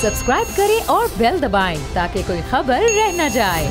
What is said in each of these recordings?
Subscribe करें और bell दबाएं ताकि कोई खबर रह न जाए।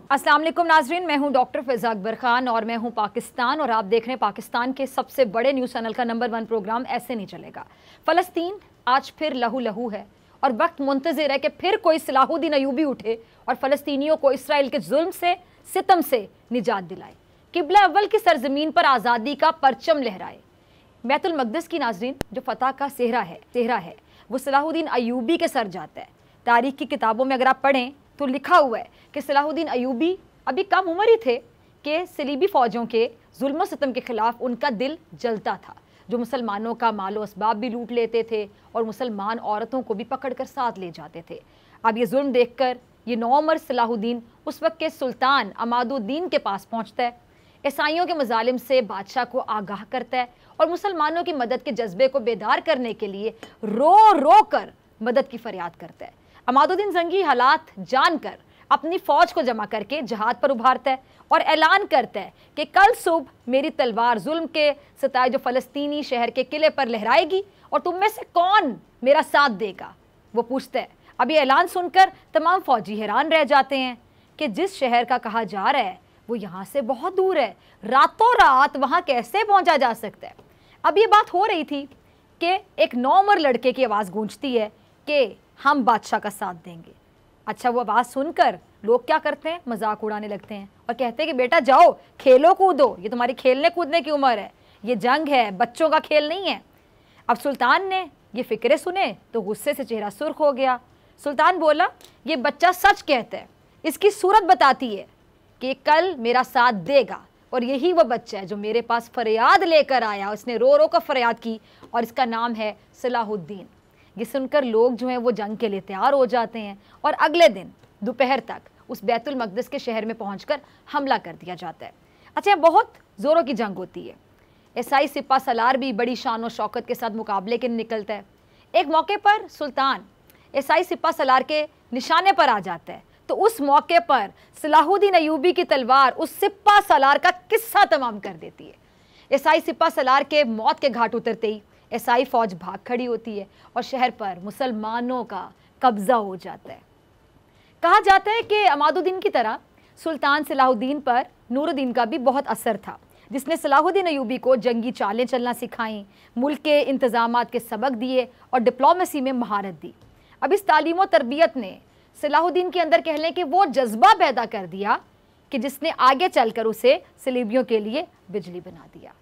अस्सलाम वालेकुम नाजरीन, मैं हूं डॉक्टर फिजा अकबर खान और मैं हूं पाकिस्तान और आप देख रहे हैं पाकिस्तान के सबसे बड़े न्यूज़ चैनल का नंबर 1 प्रोग्राम ऐसे नहीं चलेगा। फ़लस्तीन आज फिर लहू लहू है और वक्त मुंतज़िर है कि फिर कोई सलाहुद्दीन अयूबी उठे और फ़लस्तीनियों को इसराइल के जुल्म से, सितम से निजात दिलाए, किबला अव्वल की सरजमीन पर आज़ादी का परचम लहराए। बैतुल मक़दिस की नाजरीन जो फ़तह का सेहरा है वो सलाहुद्दीन अयूबी के सर जाता है। तारीख़ की किताबों में अगर आप पढ़ें तो लिखा हुआ है कि सलाहुद्दीन अयूबी अभी कम उम्र ही थे कि सलीबी फ़ौजों के जुल्म सितम के ख़िलाफ़ उनका दिल जलता था, जो मुसलमानों का मालो असबाब भी लूट लेते थे और मुसलमान औरतों को भी पकड़ कर साथ ले जाते थे। अब ये जुल्म देखकर ये नौउम्र सलाहुद्दीन उस वक्त के सुल्तान अमादुद्दीन के पास पहुँचता है, ईसाइयों के मजालिम से बादशाह को आगाह करता है और मुसलमानों की मदद के जज्बे को बेदार करने के लिए रो रो कर मदद की फरियाद करता है। अमादुद्दीन जंगी हालात जानकर अपनी फ़ौज को जमा करके जहाद पर उभारता है और ऐलान करता है कि कल सुबह मेरी तलवार जुल्म के सताए जो फ़लस्तीनी शहर के किले पर लहराएगी और तुम में से कौन मेरा साथ देगा, वो पूछता है। अब ये ऐलान सुनकर तमाम फ़ौजी हैरान रह जाते हैं कि जिस शहर का कहा जा रहा है वो यहाँ से बहुत दूर है, रातों रात वहाँ कैसे पहुँचा जा सकता है। अब ये बात हो रही थी कि एक नौउम्र लड़के की आवाज़ गूंजती है कि हम बादशाह का साथ देंगे। अच्छा, वो आवाज़ सुनकर लोग क्या करते हैं, मजाक उड़ाने लगते हैं और कहते हैं कि बेटा जाओ खेलो कूदो, ये तुम्हारी खेलने कूदने की उम्र है, ये जंग है, बच्चों का खेल नहीं है। अब सुल्तान ने ये फ़िक्रे सुने तो गुस्से से चेहरा सुर्ख हो गया। सुल्तान बोला, ये बच्चा सच कहता है, इसकी सूरत बताती है कि कल मेरा साथ देगा और यही वो बच्चा है जो मेरे पास फरियाद लेकर आया। उसने रो रो कर फरियाद की और इसका नाम है सलाहुद्दीन। ये सुनकर लोग जो हैं वो जंग के लिए तैयार हो जाते हैं और अगले दिन दोपहर तक उस बैतुल मक़दिस के शहर में पहुंचकर हमला कर दिया जाता है। अच्छा, बहुत ज़ोरों की जंग होती है। ईसाई सिपा सलार भी बड़ी शान और शौकत के साथ मुकाबले के निकलता है। एक मौके पर सुल्तान ईसाई सिपा सलार के निशाने पर आ जाता है तो उस मौके पर सलाहुद्दीन अयूबी की तलवार उस सिपा सलार का किस्सा तमाम कर देती है। ईसाई सिपा सलार के मौत के घाट उतरते ही ईसाई फ़ौज भाग खड़ी होती है और शहर पर मुसलमानों का कब्ज़ा हो जाता है। कहा जाता है कि अमादुद्दीन की तरह सुल्तान सलाहुद्दीन पर नूरुद्दीन का भी बहुत असर था, जिसने सलाहुद्दीन अयूबी को जंगी चालें चलना सिखाईं, मुल्क के इंतज़ामात के सबक दिए और डिप्लोमेसी में महारत दी। अब इस तालीम व तरबियत ने सलाहुद्दीन के अंदर कह लें कि वो जज्बा पैदा कर दिया कि जिसने आगे चलकर उसे सलीबियों के लिए बिजली बना दिया।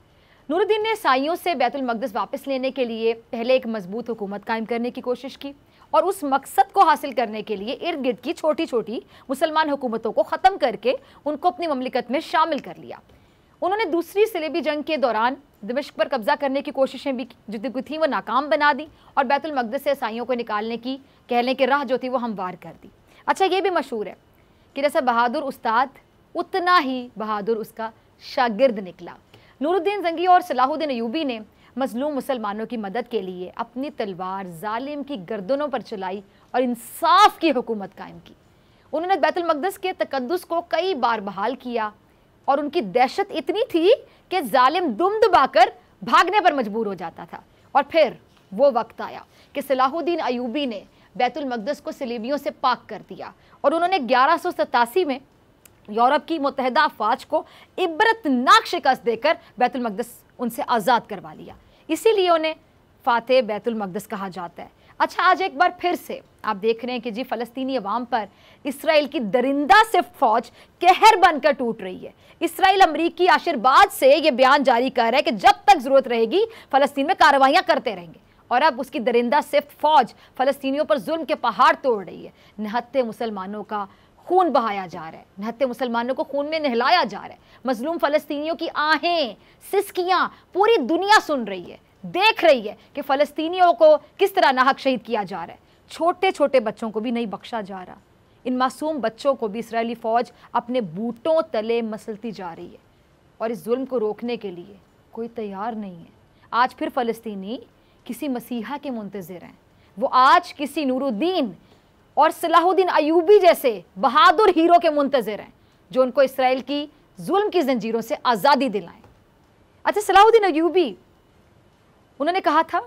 नूरुद्दीन ने ईसाइयों से बैतुल मक़दिस वापस लेने के लिए पहले एक मजबूत हुकूमत कायम करने की कोशिश की और उस मकसद को हासिल करने के लिए इर्द गिर्द की छोटी छोटी मुसलमान हुकूमतों को ख़त्म करके उनको अपनी ममलिकत में शामिल कर लिया। उन्होंने दूसरी सलीबी जंग के दौरान दमिश्क पर कब्ज़ा करने की कोशिशें भी जो थी वो नाकाम बना दी और बैतुल मक़दिस से ईसाइयों को निकालने की कह लें कि राह जो थी वो हमवार कर दी। अच्छा, ये भी मशहूर है कि जैसा बहादुर उस्ताद उतना ही बहादुर उसका शागिर्द निकला। नूरुद्दीन जंगी और सलाहुद्दीन अयूबी ने मजलूम मुसलमानों की मदद के लिए अपनी तलवार जालिम की गर्दनों पर चलाई और इंसाफ की हुकूमत कायम की। उन्होंने बैतुल मक़दिस के तकद्दुस को कई बार बहाल किया और उनकी दहशत इतनी थी कि जालिम दुम दबाकर भागने पर मजबूर हो जाता था। और फिर वो वक्त आया कि सलाहुद्दीन अयूबी ने बैतुल मक़दिस को सलीबियों से पाक कर दिया और उन्होंने 1187 में यूरोप की मुत्तहिदा अफ़वाज को इबरतनाक शिकस्त देकर बैतुल मक़दिस उनसे आज़ाद करवा लिया। इसीलिए उन्हें फ़ातिह बैतुल मक़दिस कहा जाता है। अच्छा, आज एक बार फिर से आप देख रहे हैं कि जी फ़लस्तीनी अवाम पर इसराइल की दरिंदा सिर्फ फ़ौज कहर बनकर टूट रही है। इसराइल अमरीकी आशीर्वाद से ये बयान जारी कर रहा है कि जब तक ज़रूरत रहेगी फ़लस्तीन में कार्रवाइयाँ करते रहेंगे और अब उसकी दरिंदा सिर्फ फ़ौज फ़लस्तीनियों पर जुल्म के पहाड़ तोड़ रही है। निहत्ते मुसलमानों का खून बहाया जा रहा है, निहत्ते मुसलमानों को खून में नहलाया जा रहा है। मजलूम फ़लस्तीनियों की आहें सिसकियाँ पूरी दुनिया सुन रही है, देख रही है कि फ़लस्तीनियों को किस तरह नाहक शहीद किया जा रहा है। छोटे छोटे बच्चों को भी नहीं बख्शा जा रहा। इन मासूम बच्चों को भी इसराइली फ़ौज अपने बूटों तले मसलती जा रही है और इस जुल्म को रोकने के लिए कोई तैयार नहीं है। आज फिर फ़लस्तीनी किसी मसीहा के मुंतज़िर हैं। वो आज किसी नूरुद्दीन और सलाहुद्दीन अयूबी जैसे बहादुर हीरो के मुंतज़िर हैं जो उनको इसराइल की जुल्म की जंजीरों से आज़ादी दिलाएं। अच्छा, सलाहुद्दीन अयूबी उन्होंने कहा था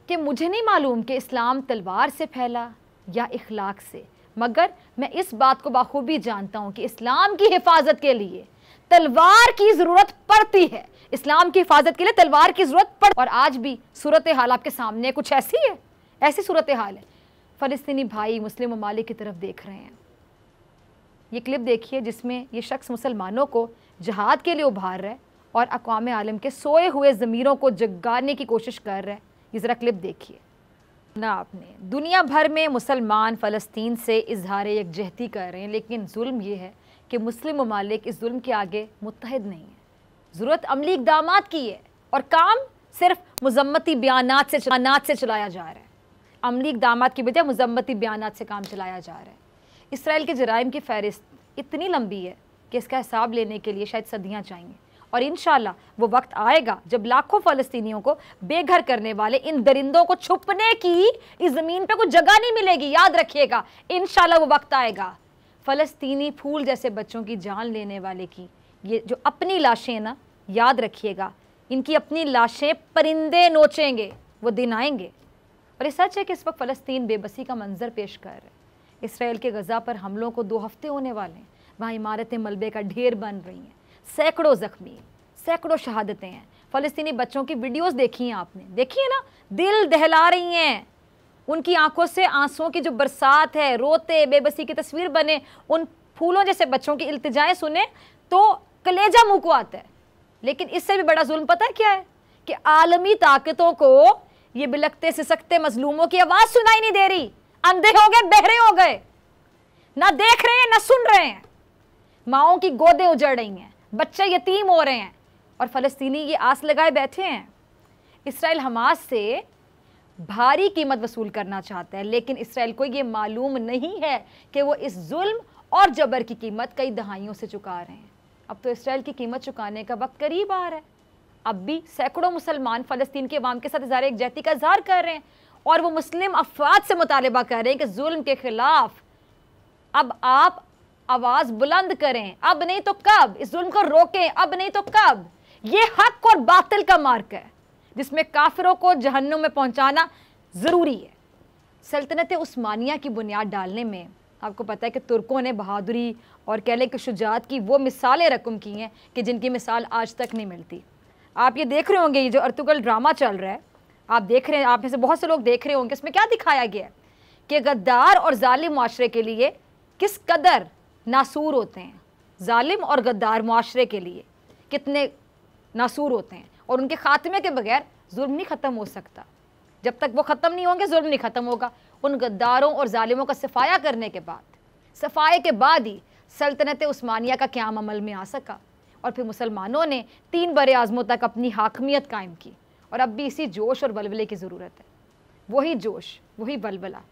कि मुझे नहीं मालूम कि इस्लाम तलवार से फैला या इखलाक से, मगर मैं इस बात को बाखूबी जानता हूं कि इस्लाम की हिफाजत के लिए तलवार की ज़रूरत पड़ती है। इस्लाम की हिफाजत के लिए तलवार की ज़रूरत पड़, और आज भी सूरत हाल आपके सामने कुछ ऐसी है, ऐसी सूरत हाल है। फ़लस्तीनी भाई मुस्लिम ममालिक की तरफ देख रहे हैं। ये क्लिप देखिए जिसमें ये शख्स मुसलमानों को जहाद के लिए उभार रहा है और अक़वाम आलम के सोए हुए ज़मीरों को जगाने की कोशिश कर रहा है। ये ज़रा क्लिप देखिए ना आपने। दुनिया भर में मुसलमान फ़लस्तीन से इजहार यकजहती कर रहे हैं, लेकिन जुल्म ये है कि मुस्लिम ममालिक इस जुल्म के आगे मुत्तहिद नहीं है। ज़रूरत अमली इक़दामात की है और काम सिर्फ मज़म्मती बयानात से चलाया जा रहा है। अमली इक़दामात की बजाय मज़म्मती बयानात से काम चलाया जा रहा है। इसराइल के जराइम की फ़हरिस्त इतनी लंबी है कि इसका हिसाब लेने के लिए शायद सदियाँ चाहिए, और इंशाल्लाह वो वक्त आएगा जब लाखों फ़लस्तीनियों को बेघर करने वाले इन दरिंदों को छुपने की इस ज़मीन पे कोई जगह नहीं मिलेगी। याद रखिएगा, इंशाल्लाह वो वक्त आएगा। फ़लस्तीनी फूल जैसे बच्चों की जान लेने वाले की ये जो अपनी लाशें ना, याद रखिएगा, इनकी अपनी लाशें परिंदे नोचेंगे, वो दिन आएंगे। और ये सच है कि इस वक्त फ़लस्तीन बेबसी का मंजर पेश कर रहा है। इसराइल के गज़ा पर हमलों को 2 हफ्ते होने वाले हैं। वहाँ इमारतें मलबे का ढेर बन रही हैं, सैकड़ों ज़ख्मी, सैकड़ों शहादतें हैं। फ़लस्तीनी बच्चों की वीडियोस देखी हैं आपने, देखी है ना, दिल दहला रही हैं। उनकी आंखों से आंसुओं की जो बरसात है, रोते बेबसी की तस्वीर बने उन फूलों जैसे बच्चों की इल्तिजाएं सुने तो कलेजा मुँह को आता है। लेकिन इससे भी बड़ा जुल्म पता है क्या है कि आलमी ताकतों को ये बिलखते सिसकते मजलूमों की आवाज़ सुनाई नहीं दे रही। अंधे हो गए, बहरे हो गए, ना देख रहे हैं ना सुन रहे हैं। माओं की गोदें उजड़ रही हैं, बच्चे यतीम हो रहे हैं, और फ़लस्तीनी ये आस लगाए बैठे हैं। इसराइल हमास से भारी कीमत वसूल करना चाहता है, लेकिन इसराइल को ये मालूम नहीं है कि वो इस जुल्म और जबर की कीमत कई दहाइयों से चुका रहे हैं। अब तो इसराइल की कीमत चुकाने का वक्त करीब आ रहा है। अब भी सैकड़ों मुसलमान फ़लस्तीन के अवाम के साथ इज़हार यकजहती का इज़हार कर रहे हैं, और वो मुस्लिम अफवाद से मुतालिबा कर रहे हैं कि जुल्म के खिलाफ अब आप आवाज़ बुलंद करें, अब नहीं तो कब, इस जुल्म को रोकें, अब नहीं तो कब। ये हक और बातिल का मार्ग है जिसमें काफिरों को जहन्नुम में पहुंचाना ज़रूरी है। सल्तनत उस्मानिया की बुनियाद डालने में आपको पता है कि तुर्कों ने बहादुरी और कह लें कि शुजात की वो मिसालें रकम की हैं कि जिनकी मिसाल आज तक नहीं मिलती। आप ये देख रहे होंगे, ये जो अर्तुगल ड्रामा चल रहा है, आप देख रहे हैं, आप में से बहुत से लोग देख रहे होंगे, इसमें क्या दिखाया गया है कि गद्दार और जालिम मुआशरे के लिए किस कदर नासूर होते हैं। जालिम और गद्दार मुआशरे के लिए कितने नासूर होते हैं, और उनके खात्मे के बगैर जुल्म नहीं ख़त्म हो सकता। जब तक वो ख़त्म नहीं होंगे जुल्म नहीं ख़त्म होगा। उन गद्दारों और जालिमों का सफाया करने के बाद, सफाए के बाद ही सल्तनत उस्मानिया का क़याम अमल में आ सका, और फिर मुसलमानों ने 3 बरे आज़मों तक अपनी हाकमियत कायम की। और अब भी इसी जोश और वलवले की ज़रूरत है, वही जोश, वही वलवला।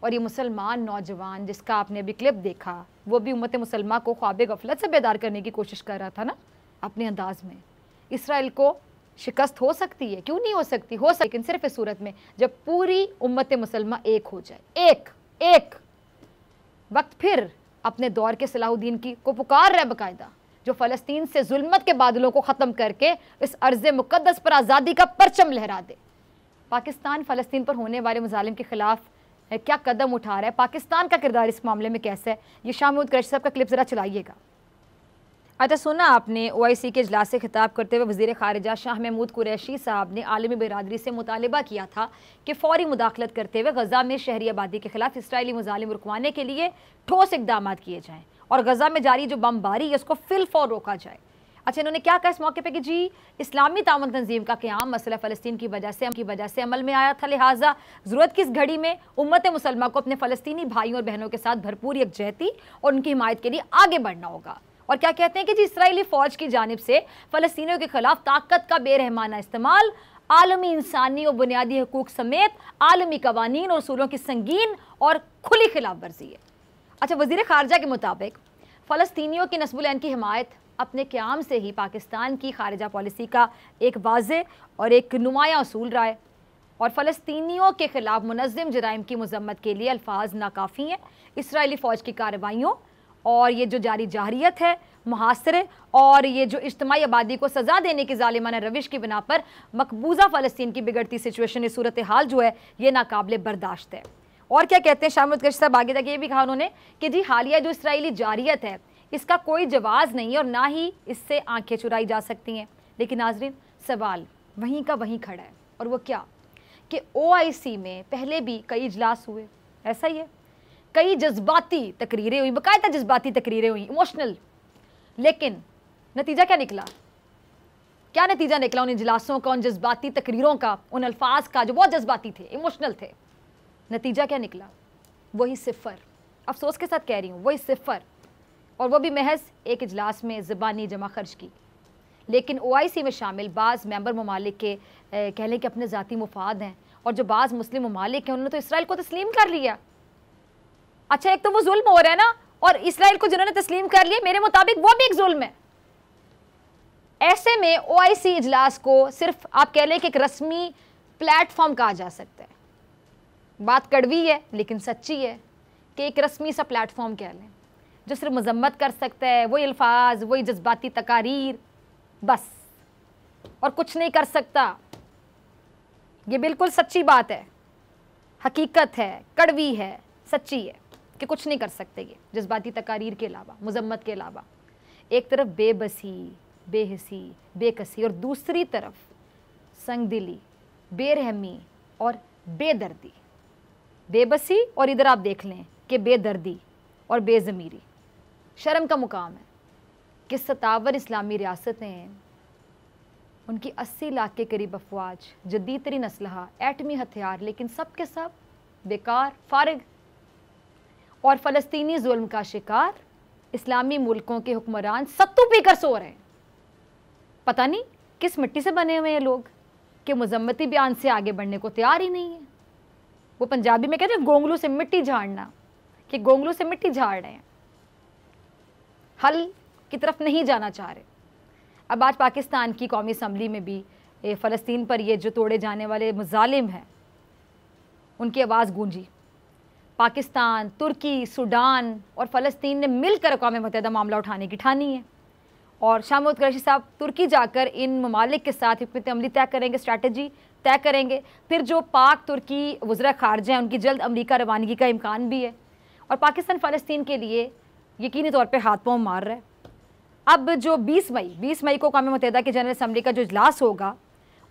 और ये मुसलमान नौजवान जिसका आपने अभी क्लिप देखा, वो भी उम्मत मुसलमा को ख्वाब गफलत से बेदार करने की कोशिश कर रहा था ना अपने अंदाज में। इसराइल को शिकस्त हो सकती है, क्यों नहीं हो सकती, हो सकती, लेकिन सिर्फ इस सूरत में जब पूरी उम्मत मुसलमा एक हो जाए। एक वक्त फिर अपने दौर के सलाहुद्दीन की को पुकार रहा है बाकायदा, जो फ़लस्तीन से जुल्मत के बादलों को ख़त्म करके इस अर्ज़ मुक़द्दस पर आज़ादी का परचम लहरा दे। पाकिस्तान फ़लस्तीन पर होने वाले मुज़ालिम के ख़िलाफ़ क्या कदम उठा रहा है, पाकिस्तान का किरदार इस मामले में कैसा है, ये शाह महमूद कुरैशी साहब का क्लिप ज़रा चलाइएगा। अच्छा, सुना आपने OIC के इजलास से खिताब करते हुए वज़ीर ख़ारिजा शाह महमूद कुरैशी साहब ने आलमी बिरादरी से मुतालिबा किया था कि फ़ौरी मुदाखलत करते हुए गज़ा में शहरी आबादी के ख़िलाफ़ इसराइली मुज़ालिम रुकवाने के लिए ठोस इक़दाम किए जाएँ और गज़ा में जारी जो बमबारी है उसको फ़िलफ़ौर रोका जाए। अच्छा, इन्होंने क्या कहा इस मौके पे कि जी इस्लामी ताउन तंजीम का क़याम मसला फ़लस्तीन की वजह से अमल में आया था, लिहाजा ज़रूरत की इस घड़ी में उम्मत मुसलमा को अपने फ़लस्तीनी भाइयों और बहनों के साथ भरपूर यकजहती और उनकी हिमायत के लिए आगे बढ़ना होगा। और क्या कहते हैं कि जी इसराइली फ़ौज की जानिब से फ़लस्तीनियों के ख़िलाफ़ ताकत का बेरहमाना इस्तेमाल, आलमी इंसानी और बुनियादी हकूक़ समेत आलमी कवानीन और उसूलों की संगीन और खुली खिलाफ वर्जी है। अच्छा, वज़ीर ख़ारिजा के मुताबिक फ़लस्तीनियों की नस्बुल-ऐन की हिमायत अपने क़याम से ही पाकिस्तान की ख़ारिजा पॉलिसी का एक वाज़ेह और एक नुमायाँ उसूल रहा है। और फ़लस्तीनियों के खिलाफ मुनज़्ज़म जराइम की मज़म्मत के लिए अल्फाज नाकाफ़ी हैं। इसराइली फ़ौज की कार्रवाइयों और ये जो जारी जारियत है, मुहासरे और ये जो इज्तिमाई आबादी को सज़ा देने की ज़ालिमाना रविश की बिना पर मकबूजा फ़लस्तीन की बिगड़ती सिचुएशन, ये सूरत हाल जो है ये नाकाबिले बर्दाश्त है। और क्या कहते हैं शाह महमूद कुरैशी साहब, आगे तक ये भी कहा उन्होंने कि जी हालिया जो इसराइली जारियत है इसका कोई जवाज़ नहीं है और ना ही इससे आंखें चुराई जा सकती हैं। लेकिन नाज़रीन, सवाल वहीं का वहीं खड़ा है, और वो क्या कि OIC में पहले भी कई इजलास हुए, ऐसा ही है, कई जज्बाती तकरीरें हुई, बाकायदा जज्बाती तकरीरें हुई, इमोशनल, लेकिन नतीजा क्या निकला? क्या नतीजा निकला उन इजलासों का, उन जज्बाती तकरीरों का, उन अल्फाज का जो बहुत जज्बाती थे, इमोशनल थे? नतीजा क्या निकला? वही सिफर, अफसोस के साथ कह रही हूँ, वही सिफर, और वो भी महज एक इजलास में ज़बानी जमा खर्च की। लेकिन OIC में शामिल बाज़ मेंबर ममालिक के कह लें कि अपने ज़ाती मुफाद हैं, और जो बाज़ मुस्लिम ममालिक हैं उन्होंने तो इसराइल को तस्लीम कर लिया। अच्छा, एक तो वो जुल्म हो रहा है ना, और इसराइल को जिन्होंने तस्लीम कर लिया मेरे मुताबिक वो भी एक जुल्म है। ऐसे में OIC इजलास को सिर्फ आप कह लें कि एक रस्मी प्लेटफॉर्म कहा जा सकता है। बात कड़वी है लेकिन सच्ची है कि एक रस्मी सा प्लेटफॉर्म कह लें जो सिर्फ मजम्मत कर सकता है, वही अल्फाज, वही जज्बाती तकारीर, बस, और कुछ नहीं कर सकता। ये बिल्कुल सच्ची बात है, हकीकत है, कड़वी है, सच्ची है कि कुछ नहीं कर सकते ये जज्बाती तकारीर के अलावा, मजम्मत के अलावा। एक तरफ बेबसी, बेहिसी, बेकसी, और दूसरी तरफ संगदिली, बेरहमी और बेदर्दी। बेबसी और इधर आप देख लें कि बेदर्दी और बेज़मीरी। शर्म का मुकाम है कि 57 इस्लामी रियासतें, उनकी 80 लाख के करीब अफवाज, जदीद तरीन असलहा, एटमी हथियार, लेकिन सब के सब बेकार, फारिग, और फ़लस्तीनी जुल्म का शिकार इस्लामी मुल्कों के हुक्मरान सत्तू पीकर सो रहे हैं। पता नहीं किस मिट्टी से बने हुए हैं लोग कि मुजम्मती बयान से आगे बढ़ने को तैयार ही नहीं है। वो पंजाबी में कहते हैं गोंगलू से मिट्टी झाड़ना, कि गोंगलू से मिट्टी झाड़ रहे हैं, हल की तरफ नहीं जाना चाह रहे। अब आज पाकिस्तान की कौमी असम्बली में भी फ़लस्तीन पर ये जो तोड़े जाने वाले मुजालिम हैं उनकी आवाज़ गूंजी। पाकिस्तान, तुर्की, सूडान और फ़लस्तीन ने मिलकर अक़वाम मुत्तहिदा मामला उठाने की ठानी है, और शाह महमूद कुरैशी साहब तुर्की जाकर इन ममालिक के साथ हुकूमत अमली तय करेंगे, स्ट्रैटेजी तय करेंगे। फिर जो पाक तुर्की वज़ीर ख़ारिजा हैं उनकी जल्द अमरीका रवानगी का इम्कान भी है, और पाकिस्तान फ़लस्तीन के लिए यकीनी तौर पे हाथ पाँव मार रहा है। अब जो 20 मई को अक़वाम मुत्तहिदा की जनरल असम्बली का जो इजलास होगा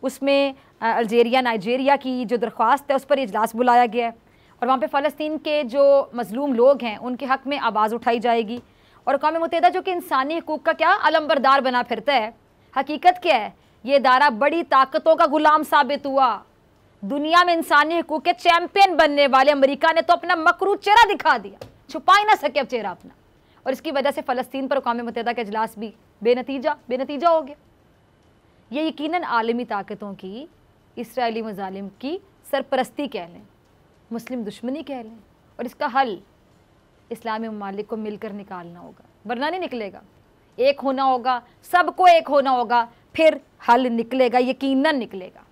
उसमें अल्जीरिया, नाइजीरिया की जो दरख्वास्त है उस पर इजलास बुलाया गया है, और वहाँ पे फ़लस्तीन के जो मज़लूम लोग हैं उनके हक़ में आवाज़ उठाई जाएगी। और अक़वाम मुत्तहिदा जो कि इंसानी हकूक़ का क्या अलमबरदार बना फिरता है, हकीकत क्या है, ये इदारा बड़ी ताकतों का ग़ुलाम साबित हुआ। दुनिया में इंसानी हकूक़ के चैम्पियन बनने वाले अमेरिका ने तो अपना मकरू चेहरा दिखा दिया, छुपा ही ना सके अब चेहरा अपना, और इसकी वजह से फ़लस्तीन पर अक़वाम मुत्तहिदा का इजलास भी बेनतीजा हो गया। ये यकीनन आलमी ताकतों की इसराइली मज़ालिम की सरपरस्ती कह लें, मुस्लिम दुश्मनी कह लें, और इसका हल इस्लामी ममालिक को मिलकर निकालना होगा, वरना नहीं निकलेगा। एक होना होगा, सबको एक होना होगा, फिर हल निकलेगा, यकीनन निकलेगा।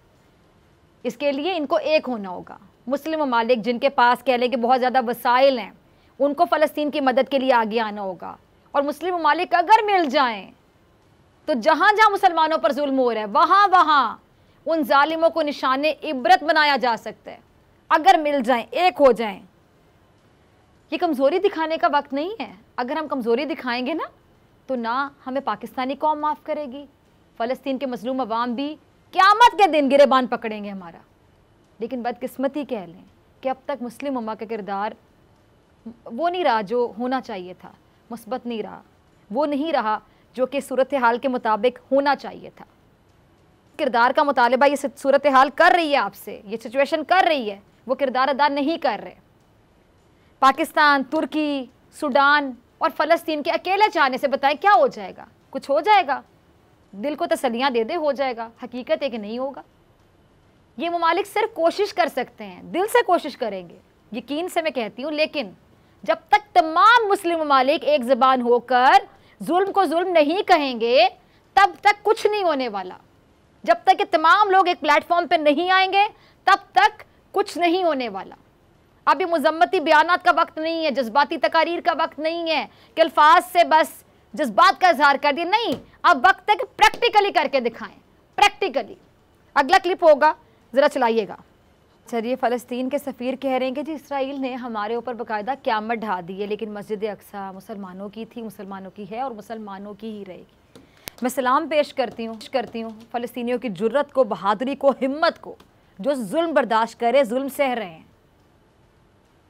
इसके लिए इनको एक होना होगा। मुस्लिम ममालिक जिनके पास कह लें कि बहुत ज़्यादा वसाइल हैं, उनको फ़लस्तीन की मदद के लिए आगे आना होगा, और मुस्लिम ममालिक अगर मिल जाएं तो जहाँ जहाँ मुसलमानों पर जुल्म हो रहा है वहाँ वहाँ उन जालिमों को निशाने इबरत बनाया जा सकता है, अगर मिल जाएं, एक हो जाएं। ये कमज़ोरी दिखाने का वक्त नहीं है। अगर हम कमज़ोरी दिखाएंगे ना तो ना हमें पाकिस्तानी कौम माफ़ करेगी, फ़लस्तीन के मज़लूम अवाम भी क़यामत के दिन गिरेबान पकड़ेंगे हमारा। लेकिन बदकिस्मती कह लें कि अब तक मुस्लिम उम्मा का किरदार वो नहीं रहा जो होना चाहिए था, मुस्बत नहीं रहा, वो नहीं रहा जो कि सूरत हाल के मुताबिक होना चाहिए था। किरदार का मुतालिबा ये सूरत हाल कर रही है आपसे, ये सिचुएशन कर रही है, वो किरदार अदा नहीं कर रहे। पाकिस्तान, तुर्की, सूडान और फ़लस्तीन के अकेले चाहने से बताएं क्या हो जाएगा? कुछ हो जाएगा? दिल को तसल्लियाँ दे दे हो जाएगा? हकीकत है कि नहीं होगा। ये ममालिक सिर्फ कोशिश कर सकते हैं, दिल से कोशिश करेंगे, यकीन से मैं कहती हूँ। लेकिन जब तक तमाम मुस्लिम ममालिक एक ज़बान होकर जुल्म को जुल्म नहीं कहेंगे तब तक कुछ नहीं होने वाला। जब तक ये तमाम लोग एक प्लेटफॉर्म पे नहीं आएंगे तब तक कुछ नहीं होने वाला। अब ये मुजम्मती बयानात का वक्त नहीं है, जज्बाती तकारीर का वक्त नहीं है कि अल्फाज से बस जज्बात का इजहार कर दिए, नहीं, अब वक्त है कि प्रैक्टिकली करके दिखाएं, प्रैक्टिकली। अगला क्लिप होगा, ज़रा चलाइएगा। चलिए, फ़लस्तीन के सफ़ीर कह रहे हैं कि जी इसराइल ने हमारे ऊपर बाकायदा क़यामत ढा दी है, लेकिन मस्जिद अक्सा मुसलमानों की थी, मुसलमानों की है और मुसलमानों की ही रहेगी। मैं सलाम पेश करती हूँ फ़लस्तीनियों की जुर्रत को, बहादुरी को, हिम्मत को, जो जुल्म बर्दाश्त करे, जुल्म सह रहे हैं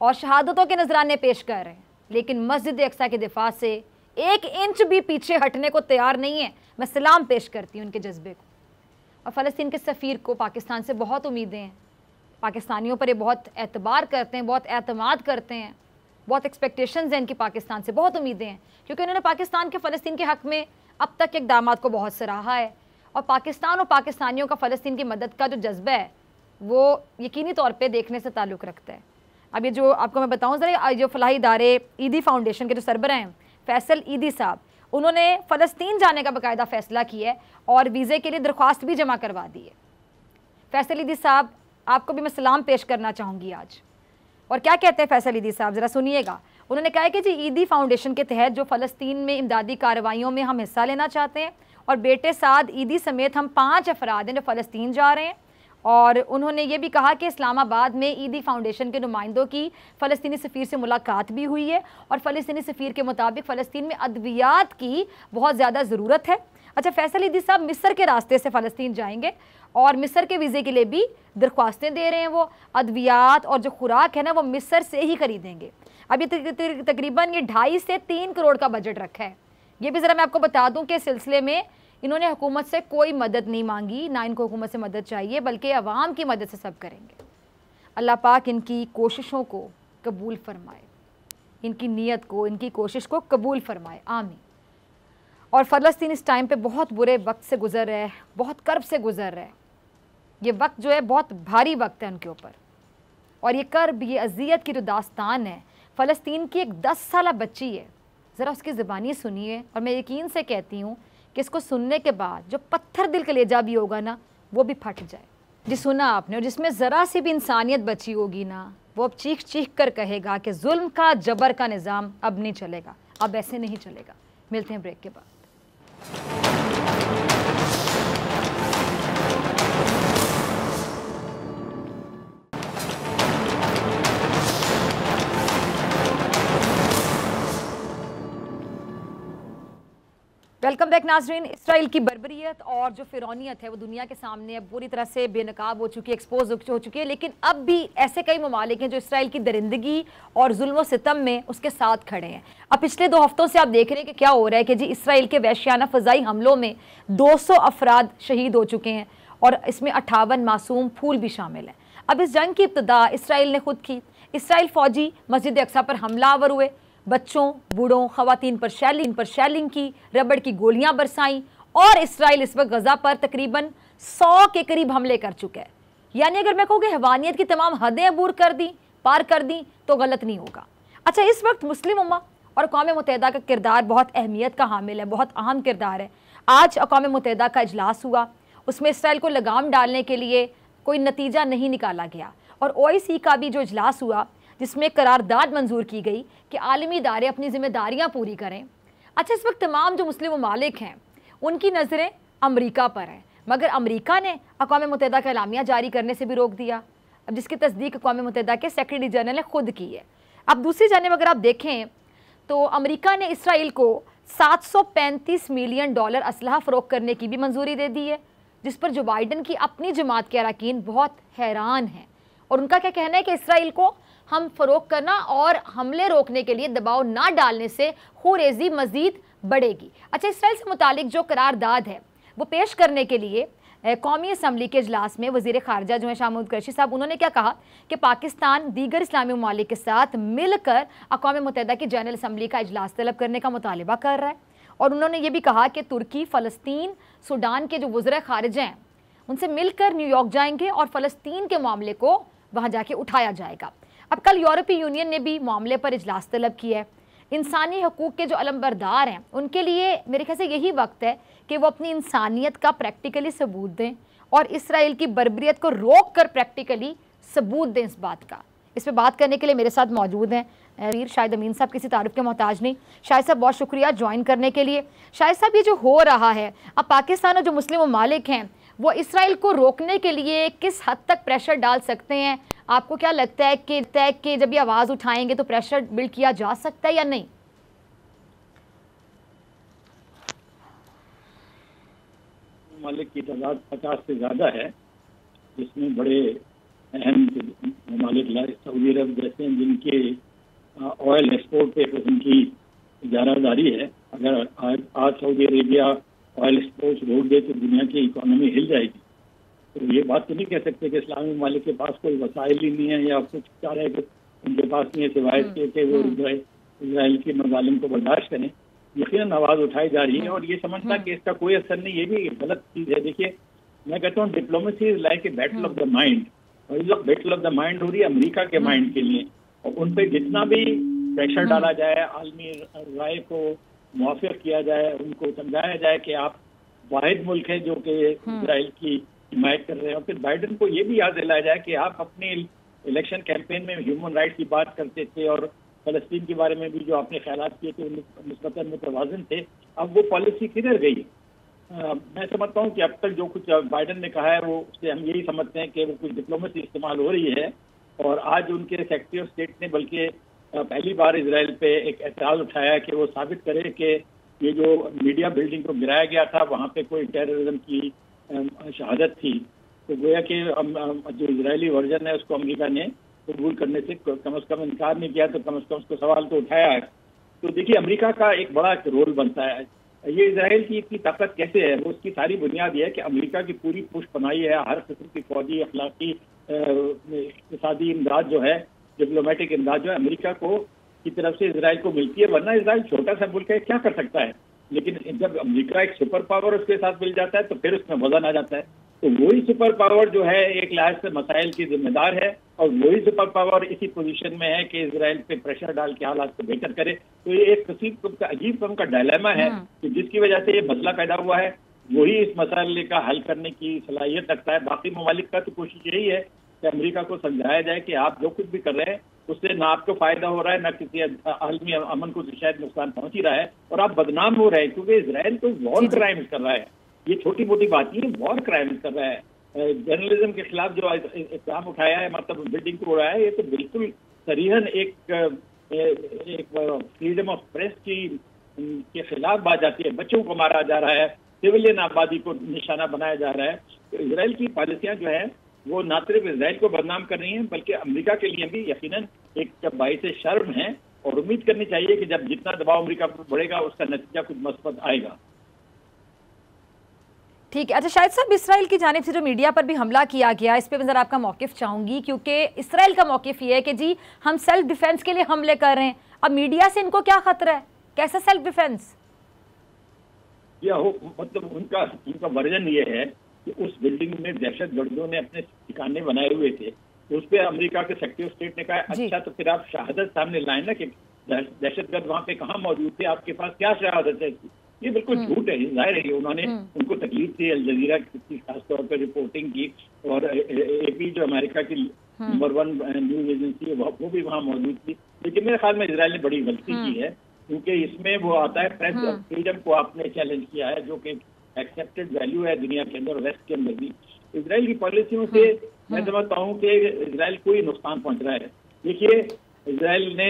और शहादतों के नजराने पेश कर रहे हैं, लेकिन मस्जिद अक्सा के दिफा से 1 इंच भी पीछे हटने को तैयार नहीं है। मैं सलाम पेश करती हूँ उनके जज्बे को। और फ़लस्तीन के सफ़ीर को पाकिस्तान से बहुत उम्मीदें हैं, पाकिस्तानियों पर ये बहुत एतबार करते हैं, बहुत एतमाद करते हैं, बहुत एक्सपेक्टेशंस हैं इनकी पाकिस्तान से, बहुत उम्मीदें हैं, क्योंकि उन्होंने पाकिस्तान के फ़लस्तीन के हक़ में अब तक इक़दामात को बहुत सराहा है। और पाकिस्तान और पाकिस्तानियों का फ़लस्तीन की मदद का जो जज्बा है वो यकीनी तौर पर देखने से ताल्लुक़ रखता है। अब ये जो आपको मैं बताऊँ ज़रा, जो फ़लाही इदारे ईदी फाउंडेशन के जो सरबराह हैं फैसल ईदी साहब, उन्होंने फ़लस्तीन जाने का बाकायदा फ़ैसला किया है और वीज़े के लिए दरख्वास्त भी जमा करवा दी है। फैसल ईदी साहब, आपको भी मैं सलाम पेश करना चाहूँगी आज। और क्या कहते हैं फैसल ईदी साहब, ज़रा सुनिएगा। उन्होंने कहा है कि जी ईदी फाउंडेशन के तहत जो फ़लस्तीन में इमदादी कार्रवाइयों में हम हिस्सा लेना चाहते हैं, और बेटे साद ईदी समेत हम 5 अफराद हैं जो फ़लस्तीन जा रहे हैं। और उन्होंने ये भी कहा कि इस्लामाबाद में ईदी फाउंडेशन के नुमाइंदों की फ़लस्तीनी सफ़ीर से मुलाकात भी हुई है और फ़लस्तीनी सफ़ीर के मुताबिक फ़लस्तीन में अद्वियात की बहुत ज़्यादा ज़रूरत है। अच्छा, फैसल ईदी साहब मिस्र के रास्ते से फ़लस्तीन जाएंगे और मिस्र के वीज़े के लिए भी दरख्वास्तें दे रहे हैं। वो अद्वियात और जो खुराक है ना, वो मिस्र से ही खरीदेंगे। अभी तकरीबन ये 2.5 से 3 करोड़ का बजट रखा है। ये भी ज़रा मैं आपको बता दूँ कि सिलसिले में इन्होंने हुकूमत से कोई मदद नहीं मांगी, ना इनको हुकूमत से मदद चाहिए, बल्कि अवाम की मदद से सब करेंगे। अल्लाह पाक इनकी कोशिशों को कबूल फरमाए, इनकी नीयत को, इनकी कोशिश को कबूल फरमाए, आमीन। और फ़लस्तीन इस टाइम पे बहुत बुरे वक्त से गुज़र रहा है, बहुत कर्ब से गुज़र रहा है। ये वक्त जो है बहुत भारी वक्त है उनके ऊपर, और ये कर्ब, ये अज़ियत की जो दास्तान है, फ़लस्तीन की एक 10 साला बच्ची है, ज़रा उसकी ज़बानी सुनिए। और मैं यकीन से कहती हूँ कि इसको सुनने के बाद जो पत्थर दिल कलेजा भी होगा ना, वो भी फट जाए। जी सुना आपने, और जिसमें ज़रा सी भी इंसानियत बची होगी ना, वो अब चीख चीख कर कहेगा कि जुल्म का, जबर का निज़ाम अब नहीं चलेगा, अब ऐसे नहीं चलेगा। मिलते हैं ब्रेक के बाद। वेलकम बैक नाज़रीन। इसराइल की बर्बरियत और जो फिरौनियत है वो दुनिया के सामने अब पूरी तरह से बेनकाब हो चुकी है, एक्सपोज हो चुकी है, लेकिन अब भी ऐसे कई ममालिक हैं जो इसराइल की दरिंदगी और जुल्म सितम में उसके साथ खड़े हैं। अब पिछले 2 हफ्तों से आप देख रहे हैं कि क्या हो रहा है कि जी इसराइल के वहशियाना फ़ज़ाई हमलों में 200 अफराद शहीद हो चुके हैं और इसमें 58 मासूम फूल भी शामिल हैं। अब इस जंग की इब्तिदा इसराइल ने खुद की। इसराइल फ़ौजी मस्जिद अक्सा पर हमलावर हुए, बच्चों, बूढ़ों, ख़वातीन पर शैलिंग की, रबड़ की गोलियां बरसाईं, और इसराइल इस वक्त गज़ा पर तकरीबन 100 के करीब हमले कर चुका है। यानी अगर मैं कहूँ कि हैवानियत की तमाम हदें पार कर दी तो गलत नहीं होगा। अच्छा, इस वक्त मुस्लिम उम्मा और अक़वाम मुत्तहिदा का किरदार बहुत अहमियत का हामिल है, बहुत अहम किरदार है। आज अक़वाम मुत्तहिदा का इजलास हुआ, उसमें इसराइल को लगाम डालने के लिए कोई नतीजा नहीं निकाला गया, और OIC का भी जो इजलास हुआ जिसमें करारदाद मंजूर की गई कि आलमी इदारे अपनी जिम्मेदारियां पूरी करें। अच्छा, इस वक्त तमाम जो मुस्लिम ममालिक हैं उनकी नज़रें अमरीका पर हैं, मगर अमरीका ने अक़वाम मुत्तहिदा का एलामिया जारी करने से भी रोक दिया, अब जिसकी तस्दीक अक़वाम मुत्तहिदा के सेक्रेटरी जनरल ने खुद की है। अब दूसरी जानिब अगर आप देखें तो अमरीका ने इसराइल को $735 मिलियन असलहा फ़रोख्त करने की भी मंजूरी दे दी है, जिस पर जो बाइडन की अपनी जमात के अरकान बहुत हैरान हैं, और उनका क्या कहना है कि इसराइल को हम फ़रोख्त करना और हमले रोकने के लिए दबाव ना डालने से खुरेज़ी मज़ीद बढ़ेगी। अच्छा, इसराइल से मुतालिक जो करारदाद है वो पेश करने के लिए कौमी असम्बली के इजलास में वज़ीर ख़ारजा जो है शाह महमूद कुरैशी साहब, उन्होंने क्या कहा कि पाकिस्तान दीगर इस्लामी ममालिक के साथ मिलकर अक़वाम मुत्तहिदा की जनरल असम्बली का इजलास तलब करने का मुतालबा कर रहा है। और उन्होंने ये भी कहा कि तुर्की, फ़लस्तीन, सूडान के जो वज़ीर ख़ारजा हैं उनसे मिलकर न्यूयॉर्क जाएंगे और फ़लस्तीन के मामले को वहाँ जाके उठाया जाएगा। अब कल यूरोपीय यूनियन ने भी मामले पर इजलास तलब किया है। इंसानी हकूक़ के जो अलमबरदार हैं उनके लिए मेरे ख्याल से यही वक्त है कि वो अपनी इंसानियत का प्रैक्टिकली सबूत दें और इसराइल की बर्बरियत को रोक कर प्रैक्टिकली सबूत दें इस बात का। इस पर बात करने के लिए मेरे साथ मौजूद हैं वीर शाहिद अमीन साहब, किसी तारुफ के मोहताज नहीं। शाहिद साहब बहुत शुक्रिया ज्वाइन करने के लिए। शाहिद साहब, ये जो हो रहा है अब पाकिस्तान और जो मुस्लिम ममालिक हैं वो इसराइल को रोकने के लिए किस हद तक प्रेशर डाल सकते हैं? आपको क्या लगता है कि जब ये आवाज़ उठाएंगे तो प्रेशर बिल्ड किया जा सकता है या नहीं? ममालिक की तादाद 50 से ज़्यादा है, जिसमें बड़े अहम ममालिक सऊदी अरब जैसे हैं जिनके ऑयल एक्सपोर्ट पे किस्म की इजारादारी है। अगर आज सऊदी अरेबिया ऑयल एक्सपोर्ट रोक दे तो दुनिया की इकोनॉमी हिल जाएगी। तो ये बात तो नहीं कह सकते कि इस्लामी ममालिक के पास कोई वसाइल ही नहीं है या कुछ चाह रहे कि उनके पास नहीं है सिवाय इसके कि वो इसराइल के मजालिम को बर्दाश्त करें। यकीनन आवाज़ उठाई जा रही है और ये समझना कि इसका कोई असर नहीं, ये भी गलत चीज़ है। देखिए, मैं कहता हूँ diplomacy is like a battle of the mind, और ये बैटल ऑफ द माइंड हो रही है अमेरिका के माइंड के लिए, और उन पर जितना भी प्रेशर डाला जाए, आलमी राय को मुआफ़िक किया जाए, उनको समझाया जाए कि आप वाहिद मुल्क है जो कि इसराइल की हिमायत कर रहे हैं। और फिर बाइडन को ये भी याद दिलाया जाए कि आप अपने इलेक्शन कैंपेन में ह्यूमन राइट्स की बात करते थे और फ़लस्तीन के बारे में भी जो आपने ख्यालात किए थे निस्बतन मुतवाज़िन थे। अब वो पॉलिसी किधर गई? मैं समझता हूँ कि अब तक जो कुछ बाइडन ने कहा है वो उससे हम यही समझते हैं कि वो कुछ डिप्लोमेसी इस्तेमाल हो रही है। और आज उनके सेक्रेटरी ऑफ स्टेट ने बल्कि पहली बार इसराइल पे एक एतराज़ उठाया कि वो साबित करे कि ये जो मीडिया बिल्डिंग को गिराया गया था वहाँ पे कोई टेररिज्म की शहादत थी। तो गोया कि जो इजरायली वर्जन है उसको अमेरिका ने कबूल करने से कम से कम इनकार नहीं किया, तो कम से कम उसको सवाल तो उठाया है। तो देखिए, अमेरिका का एक बड़ा रोल बनता है। ये इजराइल की इतनी ताकत कैसे है, वो उसकी सारी बुनियाद ये है कि अमेरिका की पूरी पुष्ट बनाई है। हर किस्म की फौजी, अखलाकी, इक़्तिसादी इमदाद जो है, डिप्लोमेटिक इमदाद जो है अमेरिका को की तरफ से इसराइल को मिलती है। वरना इसराइल छोटा सा मुल्क है, क्या कर सकता है? लेकिन जब अमेरिका एक सुपर पावर उसके साथ मिल जाता है तो फिर उसमें वजन आ जाता है। तो वही सुपर पावर जो है एक लिहाज से मसाइल की जिम्मेदार है, और वही सुपर पावर इसी पोजीशन में है कि इसराइल पे प्रेशर डाल के हालात को बेहतर करे। तो ये एक अजीब किस्म का डायलेमा है कि जिसकी वजह से ये मसला पैदा हुआ है, वही इस मसले का हल करने की सलाहियत रखता है। बाकी ममालिक का तो कोशिश यही है कि अमेरिका को समझाया जाए कि आप जो कुछ भी कर रहे हैं उससे ना आपको फायदा हो रहा है, ना किसी आलमी अमन को शायद नुकसान पहुंच ही रहा है, और आप बदनाम हो रहे हैं। क्योंकि इसराइल तो वॉर क्राइम्स कर रहा है, ये छोटी मोटी बात नहीं है, वॉर क्राइम्स कर रहा है। जर्नलिज्म के खिलाफ जो इल्जाम उठाया है, मतलब बिल्डिंग को उड़ाया है, ये तो बिल्कुल सरीहन एक फ्रीडम ऑफ प्रेस के खिलाफ बात जाती है। बच्चों को मारा जा रहा है, सिविलियन आबादी को निशाना बनाया जा रहा है। तो इसराइल की पॉलिसियां जो है वो न सिर्फ इसराइल को बदनाम कर रही हैं बल्कि अमेरिका के लिए भी यकीनन एक बाइस शर्म है, और उम्मीद करनी चाहिए कि जब जितना दबाव अमेरिका पर बढ़ेगा उसका नतीजा कुछ मस्बत आएगा। ठीक है। अच्छा शाहिद साहब, इसराइल की जानिब से जो मीडिया पर भी हमला किया गया, इस पर मैं ज़रा आपका मौक़िफ़ चाहूँगी, क्योंकि इसराइल का मौक़िफ़ ये है कि जी हम सेल्फ डिफेंस के लिए हमले कर रहे हैं। अब मीडिया से इनको क्या खतरा है? कैसा सेल्फ डिफेंस? या हो मतलब उनका वर्जन ये है कि उस बिल्डिंग में दहशतगर्दों ने अपने ठिकाने बनाए हुए थे। तो उस पर अमेरिका के सेक्रेटरी ऑफ स्टेट ने कहा अच्छा तो फिर आप शहादत सामने लाए ना कि दहशतगर्द वहाँ पे कहाँ मौजूद थे, आपके पास क्या शहादत है? ये बिल्कुल झूठ है, जाहिर है कि उन्होंने उनको तकलीफ थी। अल जजीरा की खासतौर पर रिपोर्टिंग की, और AP जो अमेरिका की नंबर 1 न्यूज एजेंसी है वो भी वहाँ मौजूद थी। लेकिन मेरे ख्याल में इसराइल ने बड़ी गलती की है, क्योंकि इसमें वो आता है प्रेस फ्रीडम को आपने चैलेंज किया है, जो कि एक्सेप्टेड वैल्यू है दुनिया के अंदर, वेस्ट के अंदर भी। इसराइल की पॉलिसियों से मैं समझता हूँ कि इसराइल को ही नुकसान पहुंच रहा है। देखिए, इसराइल ने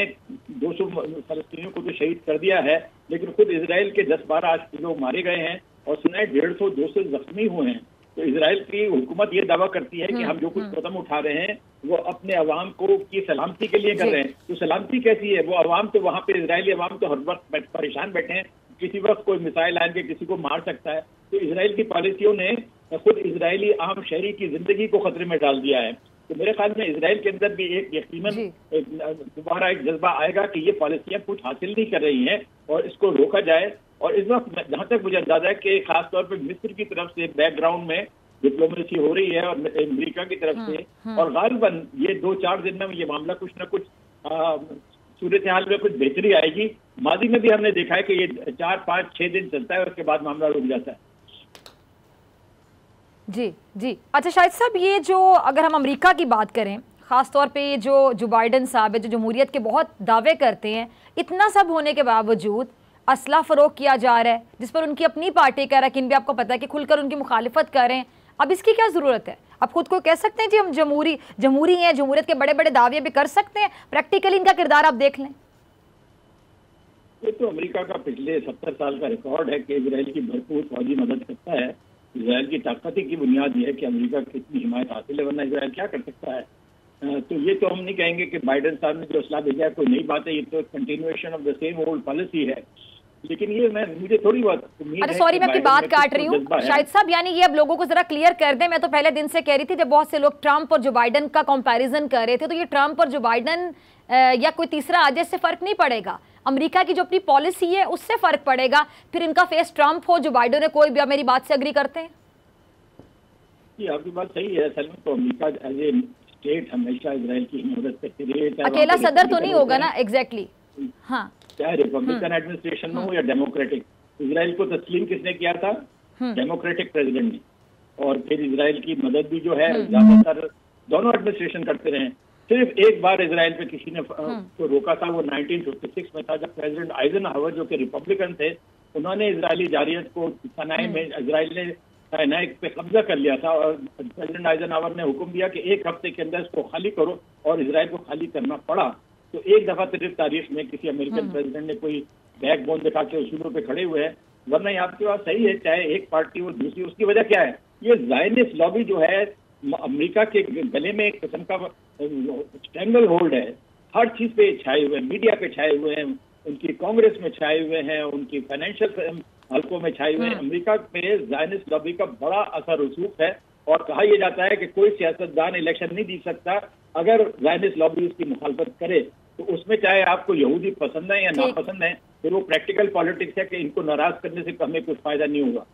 200 फलस्तीनियों को तो शहीद कर दिया है, लेकिन खुद इसराइल के 10-12 लोग मारे गए हैं और सुनाए 150-200 जख्मी हुए हैं। तो इसराइल की हुकूमत ये दावा करती है कि हम जो कुछ कदम उठा रहे हैं वो अपने अवाम को की सलामती के लिए कर रहे हैं। तो सलामती कैसी है? वो अवाम तो वहाँ पे इसराइली अवाम तो हर वक्त परेशान बैठे हैं, किसी वक्त कोई मिसाइल आएंगे किसी को मार सकता है। तो इसराइल की पॉलिसियों ने खुद इसराइली आम शहरी की जिंदगी को खतरे में डाल दिया है। तो मेरे ख्याल में इसराइल के अंदर भी एक यकीनन दोबारा एक जज्बा आएगा कि ये पॉलिसियां कुछ हासिल नहीं कर रही हैं और इसको रोका जाए। और इस वक्त जहां तक मुझे अंदाजा है कि खासतौर पर मिस्र की तरफ से बैकग्राउंड में डिप्लोमेसी हो रही है और अमेरिका की तरफ से, और गालिबन ये 2-4 दिन में ये मामला कुछ न कुछ सूरत हाल में कुछ बेहतरी आएगी। माजी में भी हमने देखा है कि ये 4, 5, 6 दिन चलता है और उसके बाद मामला रुक जाता है। जी जी। अच्छा शाहिद साहब, ये जो अगर हम अमेरिका की बात करें, ख़ास तौर पे जो बाइडन साहब है, जो जमहूरियत के बहुत दावे करते हैं, इतना सब होने के बावजूद असला फ़रोग किया जा रहा है, जिस पर उनकी अपनी पार्टी का रकीन भी आपको पता है कि खुलकर उनकी मुखालिफत कर रहे हैं। अब इसकी क्या ज़रूरत है? आप खुद को कह सकते हैं जी हम जमहूरी हैं, जमहूरियत के बड़े बड़े दावे भी कर सकते हैं, प्रैक्टिकली इनका किरदार आप देख लें। ये तो अमेरिका का पिछले 70 साल का रिकॉर्ड है कि इजराइल की भरपूर फौजी मदद करता है। इजराइल की ताकत की बुनियाद यह है कि अमेरिका कितनी हिमायत हासिल है, वरना इजराइल क्या कर सकता है। तो ये तो हम नहीं कहेंगे कि बाइडन साहब ने जो असला भेजा है कोई नई बात है, ये तो continuation of the same old policy है। लेकिन ये मुझे थोड़ी बहुत उम्मीद है। सॉरी, मैं आपकी बात काट रही हूँ शाहिद साहब, यानी ये अब लोगों को जरा क्लियर कर दें। मैं तो पहले दिन से कह रही थी, जब बहुत से लोग ट्रंप और जो बाइडन का कंपैरिजन कर रहे थे, तो ये ट्रंप और जो बाइडन या कोई तीसरा आ जाए इससे फर्क नहीं पड़ेगा। अमेरिका की जो अपनी पॉलिसी है उससे फर्क पड़ेगा। फिर इनका फेस ट्रंप हो, जो बाइडन है, कोई भी। आप मेरी बात से अग्री करते हैं? जी, आपकी बात सही है। असल में तो अमेरिका एज ए स्टेट हमेशा इजराइल की मदद करती रही है। अकेला सदर तो नहीं होगा ना? एग्जैक्टली। हाँ, चाहे रिपब्लिकन एडमिनिस्ट्रेशन में हो या डेमोक्रेटिक। इजराइल को तस्लीम किसने किया था? डेमोक्रेटिक प्रेसिडेंट ने। और फिर इजराइल की मदद भी जो है ज्यादातर दोनों एडमिनिस्ट्रेशन करते रहे। सिर्फ एक बार इजराइल पे किसी ने तो रोका था, वो 1956 में था, जब प्रेसिडेंट आइजनहावर जो कि रिपब्लिकन थे, उन्होंने इजरायली जारियत को सनाए में इजराइल ने सनाए पे कब्जा कर लिया था। और प्रेसिडेंट आइजनहावर ने हुक्म दिया कि 1 हफ्ते के अंदर इसको खाली करो, और इजराइल को खाली करना पड़ा। तो एक दफा सिर्फ तारीख में किसी अमेरिकन प्रेसिडेंट ने कोई बैकबोन दिखा के उसूलों पे खड़े हुए हैं। वरना ये आपकी बात सही है, चाहे एक पार्टी और दूसरी। उसकी वजह क्या है? ये ज़ायनिस्ट लॉबी जो है अमेरिका के गले में एक किस्म का स्ट्रैंगल होल्ड है। हर चीज पे छाए हुए हैं, मीडिया पे छाए हुए हैं, उनकी कांग्रेस में छाए हुए हैं, उनकी फाइनेंशियल हल्कों में छाए हुए हैं। अमेरिका पे ज़ायनिस्ट लॉबी का बड़ा असर रसूख है। और कहा यह जाता है कि कोई सियासतदान इलेक्शन नहीं जीत सकता अगर ज़ायनिस्ट लॉबी उसकी मुखालफत करे। तो उसमें चाहे आपको यहूदी पसंद है या नापसंद है, फिर वो प्रैक्टिकल पॉलिटिक्स है कि इनको नाराज करने से हमें कुछ फायदा नहीं होगा।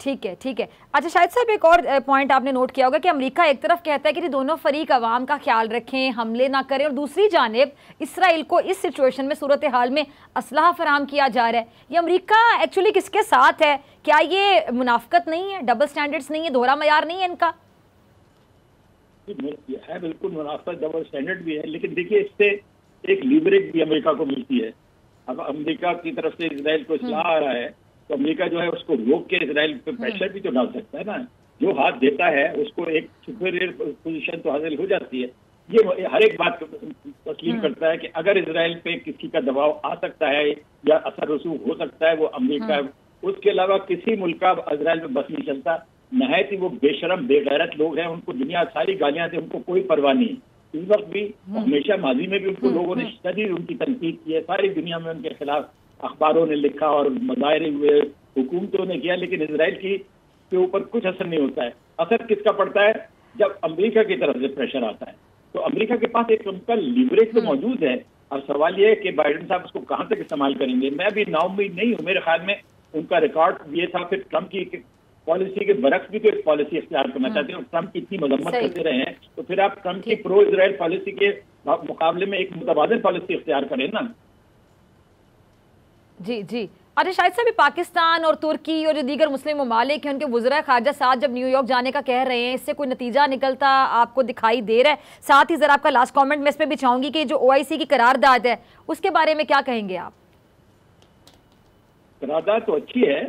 ठीक है, ठीक है। अच्छा शाहिद साहब, एक और पॉइंट आपने नोट किया होगा कि अमेरिका एक तरफ कहता है कि दोनों फरीक अवाम का ख्याल रखें, हमले ना करें, और दूसरी जानिब इसराइल को इस सिचुएशन में, सूरत हाल में असलहा फराहम किया जा रहा है। ये अमेरिका एक्चुअली किसके साथ है? क्या ये मुनाफकत नहीं है, डबल स्टैंडर्ड्स नहीं है, दोहरा मयार नहीं है इनका? है, बिल्कुल मुनाफकत, डबल स्टैंडर्ड भी है। लेकिन देखिए, इससे एक लीवरेज भी अमेरिका को मिलती है। अब अमेरिका की तरफ से इसराइल को इस्लाह आ रहा है, तो अमेरिका जो है उसको रोक के इसराइल पे प्रेशर भी तो डाल सकता है ना। जो हाथ देता है उसको एक सुपीरियर पोजीशन तो हासिल हो जाती है। ये हर एक बात तस्लीम करता है कि अगर इसराइल पे किसी का दबाव आ सकता है या असर रसूख हो सकता है, वो अमेरिका। उसके अलावा किसी मुल्क का इसराइल में बस नहीं चलता। नहायत ही वो बेशरम बेगैरत लोग हैं, उनको दुनिया सारी गालियां थे, उनको कोई परवाह नहीं। इस वक्त भी, हमेशा माजी में भी उनको लोगों ने शदीद उनकी तनकीद की है। सारी दुनिया में उनके खिलाफ अखबारों ने लिखा और मुजाहरे हुए, हुकूमतों ने किया, लेकिन इसराइल की के ऊपर कुछ असर नहीं होता है। असर किसका पड़ता है? जब अमेरिका की तरफ से प्रेशर आता है। तो अमेरिका के पास एक उनका लीवरेज तो मौजूद है। अब सवाल यह है कि बाइडन साहब उसको कहां तक इस्तेमाल करेंगे। मैं भी नाउम्मीद नहीं हूं। मेरे ख्याल में उनका रिकॉर्ड ये था, फिर ट्रंप की पॉलिसी के बरक्स भी तो एक पॉलिसी इख्तियार करना चाहते हैं, और ट्रंप की इतनी मजम्मत करते रहे हैं, तो फिर आप ट्रंप की प्रो इजराइल पॉलिसी के मुकाबले में एक मुतबादिल पॉलिसी इख्तियार करें ना। जी जी। अरे शाहिद साहब, पाकिस्तान और तुर्की और जो दीगर मुस्लिम ममालिक हैं, उनके वज़रा ख़ारजा साथ जब न्यूयॉर्क जाने का कह रहे हैं, इससे कोई नतीजा निकलता आपको दिखाई दे रहा है? साथ ही ज़रा आपका लास्ट कमेंट मैं इस पर भी चाहूँगी कि जो OIC की करारदाद है उसके बारे में क्या कहेंगे आप? करारदाद तो अच्छी है,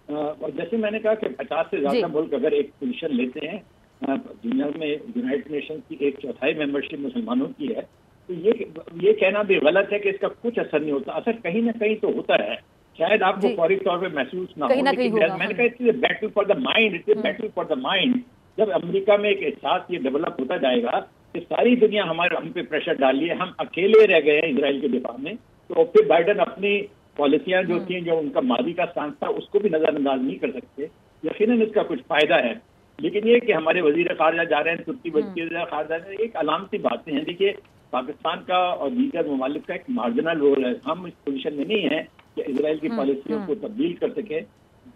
और जैसे मैंने कहा कि 50 से ज्यादा मुल्क अगर एक पोजीशन लेते हैं, दुनिया में यूनाइटेड नेशन की 1/4 मेंबरशिप मुसलमानों की है, तो ये कहना भी गलत है कि इसका कुछ असर नहीं होता। असर कहीं ना कहीं तो होता है, शायद आपको फौरी तौर पे महसूस ना हो, लेकिन मैंने कहा it's battle for the mind, it's battle for the mind. जब अमेरिका में एक एहसास ये डेवलप होता जाएगा कि सारी दुनिया हम पे प्रेशर डाली है, हम अकेले रह गए हैं इसराइल के दिफा में, तो फिर बाइडन अपनी पॉलिसियां जो थी, जो उनका मादी का स्टांस था, उसको भी नजरअंदाज नहीं कर सकते। यकीनन इसका कुछ फायदा है। लेकिन ये कि हमारे वजीर खारजा जा रहे हैं, तुर्की वजीर खारजा, एक अलामती बातें हैं। देखिए, पाकिस्तान का और दीगर ममालिक का एक मार्जिनल रोल है। हम इस पोजीशन में नहीं है कि इसराइल की पॉलिसियों को तब्दील कर सके।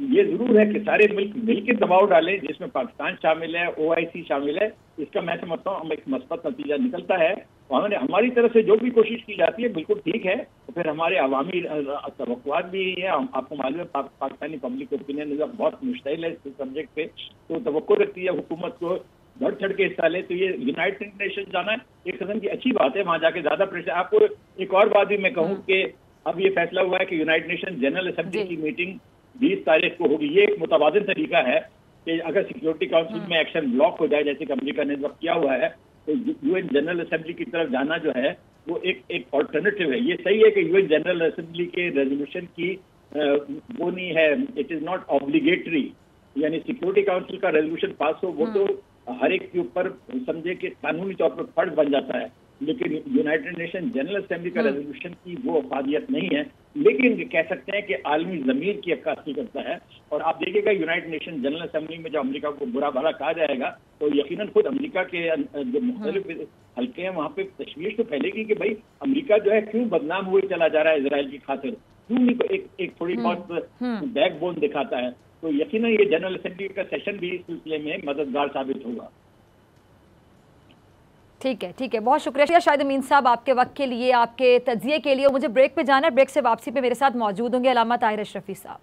ये जरूर है कि सारे मुल्क मिलकर दबाव डालें, जिसमें पाकिस्तान शामिल है, OIC शामिल है। इसका मैं समझता हूँ एक मस्बत नतीजा निकलता है। तो हमने हमारी तरफ से जो भी कोशिश की जाती है बिल्कुल ठीक है। तो फिर हमारे अवामी तवक्कुआत भी है। आपको मालूम है पाकिस्तानी पब्लिक ओपिनियन बहुत मुश्तिल है इस सब्जेक्ट पे, तो तवक्को रखती है हुकूमत को बढ़ चढ़ के हिस्सा ले। तो ये यूनाइटेड नेशन जाना एक किस्म की अच्छी बात है, वहाँ जाके ज्यादा प्रेशर। आपको एक और बात भी मैं कहूँ कि अब ये फैसला हुआ है कि यूनाइटेड नेशन जनरल असेंबली की मीटिंग 20 तारीख को होगी। ये एक मुतबादिल तरीका है कि अगर सिक्योरिटी काउंसिल में एक्शन ब्लॉक हो जाए, जैसे कि अमेरिका ने वक्त किया हुआ है, तो यूएन जनरल असेंबली की तरफ जाना जो है वो एक ऑल्टरनेटिव है। ये सही है कि यूएन जनरल असेंबली के रेजोल्यूशन की वो नहीं है, इट इज नॉट ऑब्लिगेटरी, यानी सिक्योरिटी काउंसिल का रेजोल्यूशन पास हो वो तो हर एक के ऊपर समझे कि कानूनी तौर पर फर्ज बन जाता है, लेकिन यूनाइटेड नेशन जनरल असेंबली का रेजोल्यूशन की वो अफादियत नहीं है। लेकिन कह सकते हैं कि आलमी ज़मीर की अक्कासी करता है। और आप देखिएगा यूनाइटेड नेशन जनरल असेंबली में जब अमेरिका को बुरा भला कहा जाएगा तो यकीनन खुद अमेरिका के जो मुख्तलिफ हल्के हैं वहाँ पे तशवीश तो फैलेगी कि भाई अमेरिका जो है क्यों बदनाम हुए चला जा रहा है इसराइल की खातिर, क्यों नहीं एक थोड़ी बहुत बैकबोन दिखाता है। तो यकीनन ये जनरल असेंबली का सेशन भी इस सिलसिले में मददगार साबित होगा। ठीक है, बहुत शुक्रिया शाहिद अमीन साहब आपके वक्त के लिए, आपके तज्जिए के लिए। मुझे ब्रेक पे जाना है, ब्रेक से वापसी पे मेरे साथ मौजूद होंगे अल्लामा ताहिर अशरफी साहब।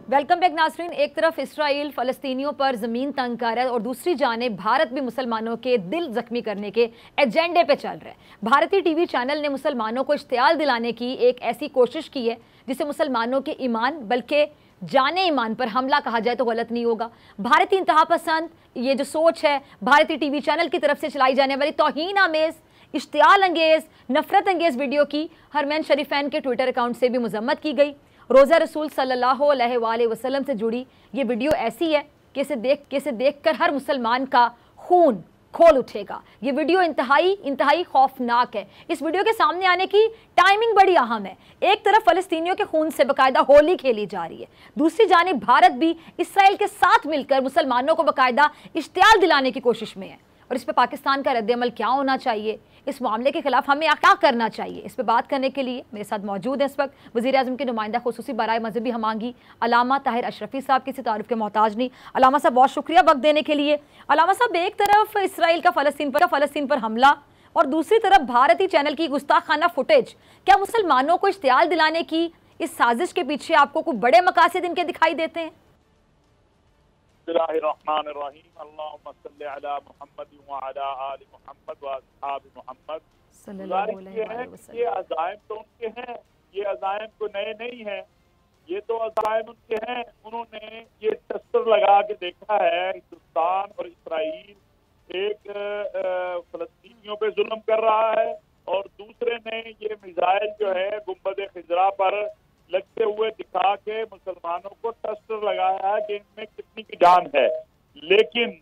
वेलकम बैक नाज़रीन। एक तरफ इसराइल फ़लस्तीनियों पर ज़मीन तंग कर रहा है और दूसरी जानिब भारत भी मुसलमानों के दिल जख्मी करने के एजेंडे पे चल रहा है। भारतीय टीवी चैनल ने मुसलमानों को इश्तियाल दिलाने की एक ऐसी कोशिश की है जिसे मुसलमानों के ईमान बल्कि जाने ईमान पर हमला कहा जाए तो गलत नहीं होगा। भारतीय इंतहा पसंद ये जो सोच है भारतीय टीवी चैनल की तरफ से चलाई जाने वाली तौहीन आमेज़, इश्तियाल अंगेज़, नफरत अंगेज़ वीडियो की हरमैन शरीफैन के ट्विटर अकाउंट से भी मजम्मत की गई। रोज़ा रसूल सल्लल्लाहु अलैहि वसल्लम से जुड़ी ये वीडियो ऐसी है कि इसे देखकर हर मुसलमान का खून खोल उठेगा। ये वीडियो इंतहाई खौफनाक है। इस वीडियो के सामने आने की टाइमिंग बड़ी अहम है। एक तरफ फ़लस्तीनियों के खून से बाकायदा होली खेली जा रही है, दूसरी जानिब भारत भी इसराइल के साथ मिलकर मुसलमानों को बाकायदा इश्तियाल दिलाने की कोशिश में है। और इस पर पाकिस्तान का रद्द-ए-अमल क्या होना चाहिए, इस मामले के खिलाफ हमें क्या करना चाहिए, इस पर बात करने के लिए मेरे साथ मौजूद है इस वक्त वज़ीर-ए-आज़म के नुमाइंदा खुसूसी बराए मजहबी हमांगी अल्लामा ताहिर अशरफी साहब, किसी तारुफ के मोहताज नहीं। अल्लामा साहब बहुत शुक्रिया वक्त देने के लिए। अल्लामा साहब, एक तरफ इसराइल का फ़लस्तीन पर हमला और दूसरी तरफ भारतीय चैनल की गुस्ताखाना फुटेज, क्या मुसलमानों को इश्तियाल दिलाने की इस साजिश के पीछे आपको कुछ बड़े मकासद इनके दिखाई देते हैं? ये अज़ाइम तो उनके हैं, ये अज़ाइम को नए नहीं है, ये तो अज़ाइम उनके हैं। उन्होंने ये तस्वर लगा के देखा है हिंदुस्तान और इसराइल एक फ़लस्तीनियों पे जुल्म कर रहा है और दूसरे ने ये मिसाइल जो है गुंबद खिजरा पर लगते हुए दिखा के मुसलमानों को टस्टर लगाया है कि इनमें कितनी की जान है। लेकिन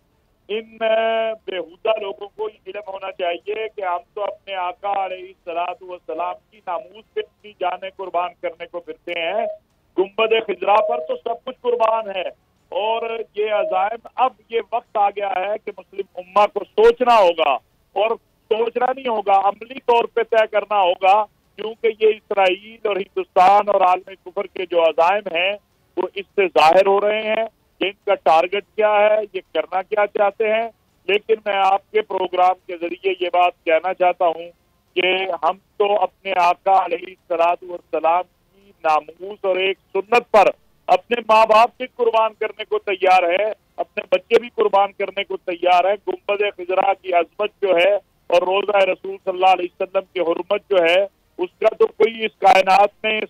इन बेहुदा लोगों को इल्म होना चाहिए कि हम तो अपने आका अलैहिस्सलातु वस्सलाम की नामूस पे अपनी जानें कुर्बान करने को फिरते हैं। गुंबद खिजरा पर तो सब कुछ कुर्बान है और ये अज़ाइम, अब ये वक्त आ गया है कि मुस्लिम उम्मा को सोचना होगा और सोचना नहीं होगा, अमली तौर पे तय करना होगा, क्योंकि ये इसराइल और हिंदुस्तान और आलमी कुफर के जो अज़ाइम हैं वो इससे जाहिर हो रहे हैं कि इनका टारगेट क्या है, ये करना क्या चाहते हैं। लेकिन मैं आपके प्रोग्राम के जरिए ये बात कहना चाहता हूँ कि हम तो अपने आका अलैहिस्सलातु वस्सलाम की नामूस और एक सुन्नत पर अपने माँ बाप भी कुर्बान करने को तैयार है, अपने बच्चे भी कुर्बान करने को तैयार है। गुंबद खिजरा की अजमत जो है और रोज़ा रसूल सल्लल्लाहु अलैहि वसल्लम की हुर्मत जो है उसका तो कोई इस कायनात में